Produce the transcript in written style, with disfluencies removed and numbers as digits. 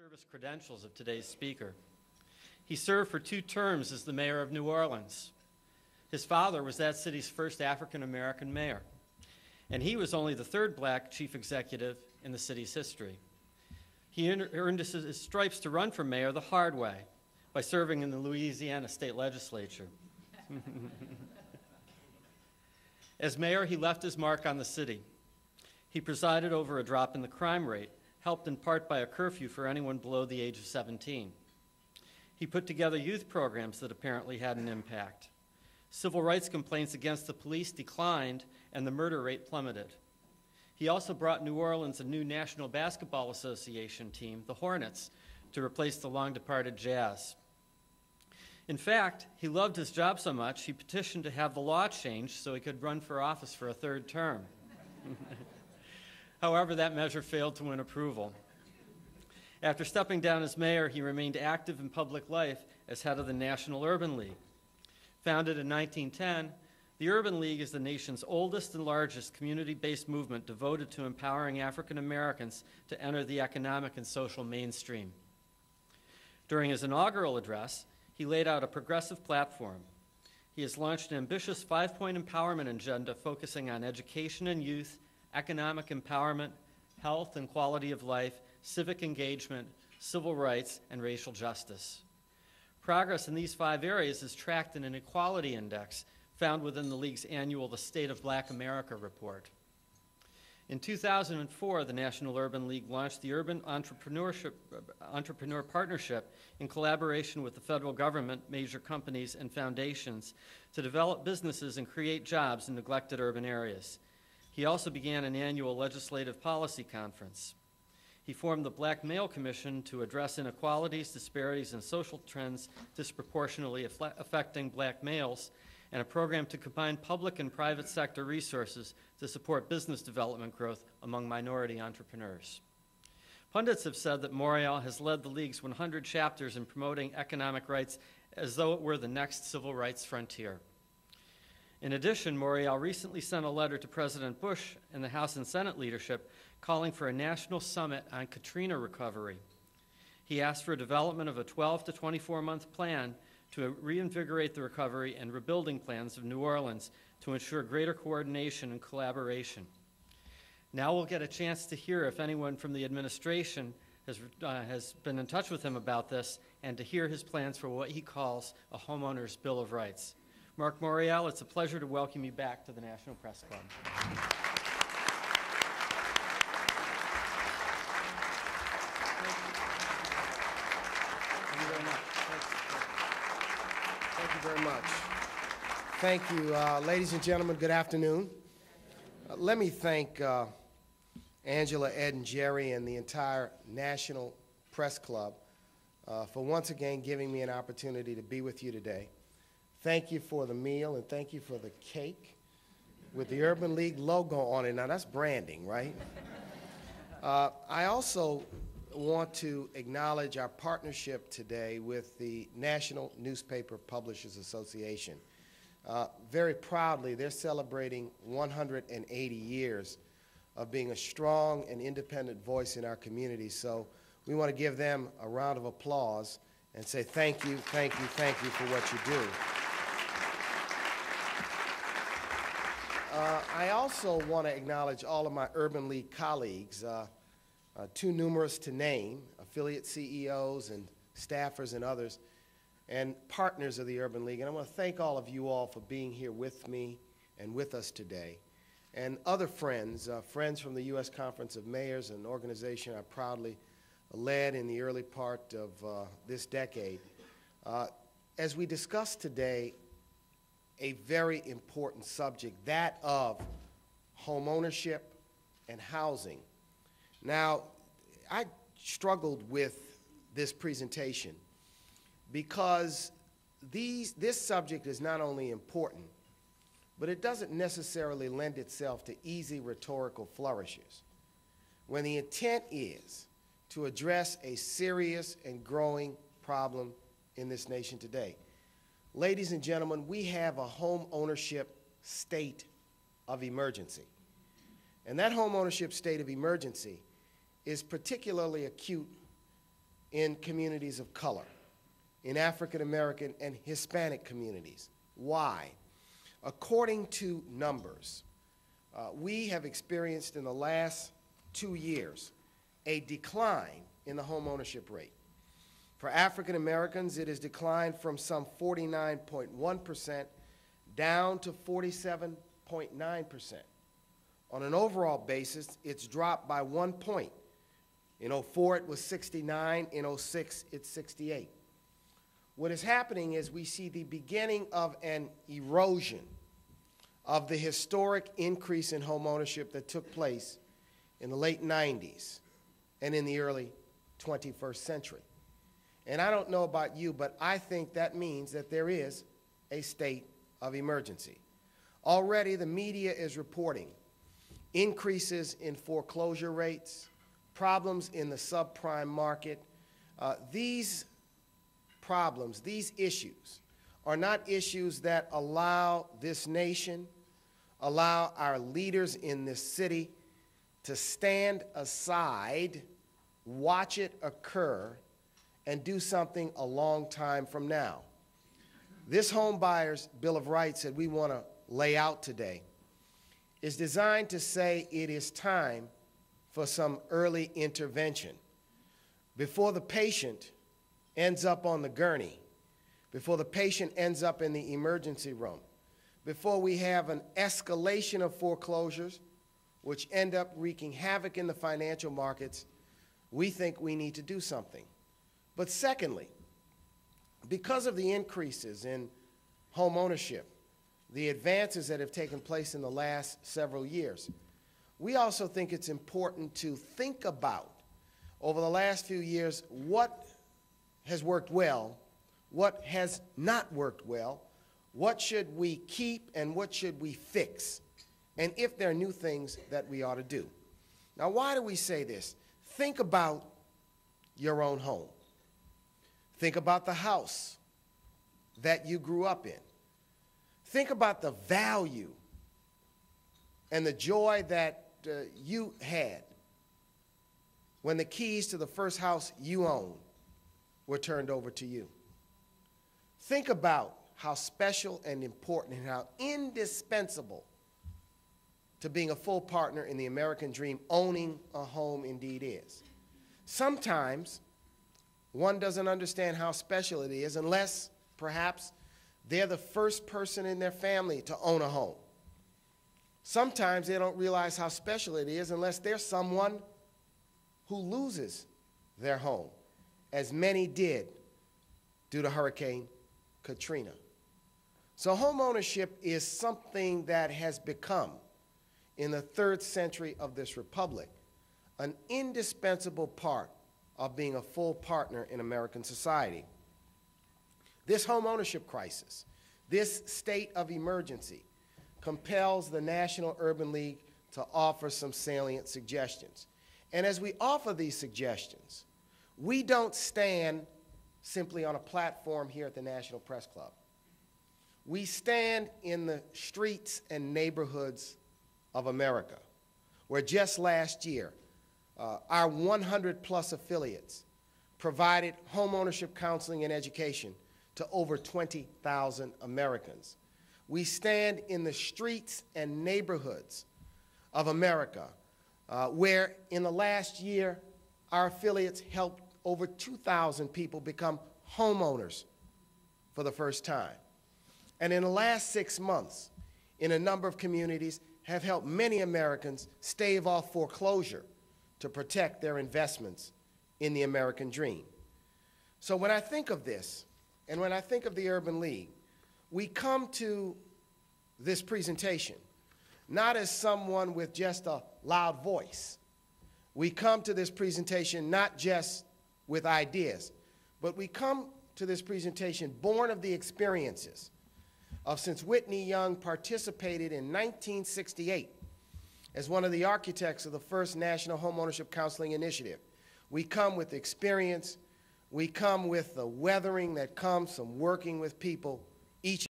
service credentials of today's speaker. He served for 2 terms as the mayor of New Orleans. His father was that city's first African-American mayor, and he was only the 3rd black chief executive in the city's history. He earned his stripes to run for mayor the hard way, by serving in the Louisiana state legislature. As mayor, he left his mark on the city. He presided over a drop in the crime rate, helped in part by a curfew for anyone below the age of 17. He put together youth programs that apparently had an impact. Civil rights complaints against the police declined, and the murder rate plummeted. He also brought New Orleans a new National Basketball Association team, the Hornets, to replace the long-departed Jazz. In fact, he loved his job so much, he petitioned to have the law changed so he could run for office for a 3rd term. However, that measure failed to win approval. After stepping down as mayor, he remained active in public life as head of the National Urban League. Founded in 1910, the Urban League is the nation's oldest and largest community-based movement devoted to empowering African Americans to enter the economic and social mainstream. During his inaugural address, he laid out a progressive platform. He has launched an ambitious 5-point empowerment agenda focusing on education and youth, economic empowerment, health and quality of life, civic engagement, civil rights, and racial justice. Progress in these 5 areas is tracked in an equality index found within the League's annual The State of Black America report. In 2004, the National Urban League launched the Urban Entrepreneur Partnership in collaboration with the federal government, major companies, and foundations to develop businesses and create jobs in neglected urban areas. He also began an annual legislative policy conference. He formed the Black Male Commission to address inequalities, disparities, and social trends disproportionately affecting black males, and a program to combine public and private sector resources to support business development growth among minority entrepreneurs. Pundits have said that Morial has led the League's 100 chapters in promoting economic rights as though it were the next civil rights frontier. In addition, Morial recently sent a letter to President Bush and the House and Senate leadership calling for a national summit on Katrina recovery. He asked for development of a 12 to 24-month plan to reinvigorate the recovery and rebuilding plans of New Orleans to ensure greater coordination and collaboration. Now we'll get a chance to hear if anyone from the administration has been in touch with him about this and to hear his plans for what he calls a homeowner's Bill of Rights. Marc Morial, it's a pleasure to welcome you back to the National Press Club. Thank you very much. Thank you, ladies and gentlemen, good afternoon. Let me thank Angela, Ed, and Jerry and the entire National Press Club for once again giving me an opportunity to be with you today. Thank you for the meal, and thank you for the cake with the Urban League logo on it. Now, that's branding, right? I also want to acknowledge our partnership today with the National Newspaper Publishers Association. Very proudly, they're celebrating 180 years of being a strong and independent voice in our community. So we want to give them a round of applause and say thank you, thank you, thank you for what you do. I also want to acknowledge all of my Urban League colleagues, too numerous to name, affiliate CEOs and staffers and others, and partners of the Urban League. And I want to thank all of you all for being here with me and with us today. And other friends, friends from the U.S. Conference of Mayors, an organization I proudly led in the early part of this decade. As we discuss today, a very important subject, that of home ownership and housing. Now, I struggled with this presentation because this subject is not only important, but it doesn't necessarily lend itself to easy rhetorical flourishes. When the intent is to address a serious and growing problem in this nation today. Ladies and gentlemen, we have a home ownership state of emergency. And that home ownership state of emergency is particularly acute in communities of color, in African American and Hispanic communities. Why? According to numbers, we have experienced in the last 2 years a decline in the home ownership rate. For African Americans, it has declined from some 49.1% down to 47.9%. On an overall basis, it's dropped by 1 point. In 2004, it was 69. In 2006, it's 68. What is happening is we see the beginning of an erosion of the historic increase in home ownership that took place in the late 90s and in the early 21st century. And I don't know about you, but I think that means that there is a state of emergency. Already the media is reporting increases in foreclosure rates, problems in the subprime market. These problems, these issues, are not issues that allow this nation, allow our leaders in this city to stand aside, watch it occur, and do something a long time from now. This Home Buyers Bill of Rights that we want to lay out today is designed to say it is time for some early intervention before the patient ends up on the gurney, before the patient ends up in the emergency room, before we have an escalation of foreclosures which end up wreaking havoc in the financial markets. We think we need to do something. But secondly, because of the increases in home ownership, the advances that have taken place in the last several years, we also think it's important to think about, over the last few years, what has worked well, what has not worked well, what should we keep and what should we fix, and if there are new things that we ought to do. Now, why do we say this? Think about your own home. Think about the house that you grew up in. Think about the value and the joy that you had when the keys to the first house you owned were turned over to you. Think about how special and important and how indispensable to being a full partner in the American dream owning a home indeed is. Sometimes one doesn't understand how special it is unless, perhaps, they're the first person in their family to own a home. Sometimes they don't realize how special it is unless they're someone who loses their home, as many did due to Hurricane Katrina. So home ownership is something that has become, in the 3rd century of this republic, an indispensable part of being a full partner in American society. This home ownership crisis, this state of emergency, compels the National Urban League to offer some salient suggestions. And as we offer these suggestions, we don't stand simply on a platform here at the National Press Club. We stand in the streets and neighborhoods of America, where just last year, our 100-plus affiliates provided home ownership counseling and education to over 20,000 Americans. We stand in the streets and neighborhoods of America, where in the last year, our affiliates helped over 2,000 people become homeowners for the first time. And in the last 6 months, in a number of communities, have helped many Americans stave off foreclosure to protect their investments in the American dream. So when I think of this, and when I think of the Urban League, we come to this presentation not as someone with just a loud voice. We come to this presentation not just with ideas, but we come to this presentation born of the experiences of since Whitney Young participated in 1968 as one of the architects of the first National Homeownership Counseling Initiative. We come with experience. We come with the weathering that comes from working with people each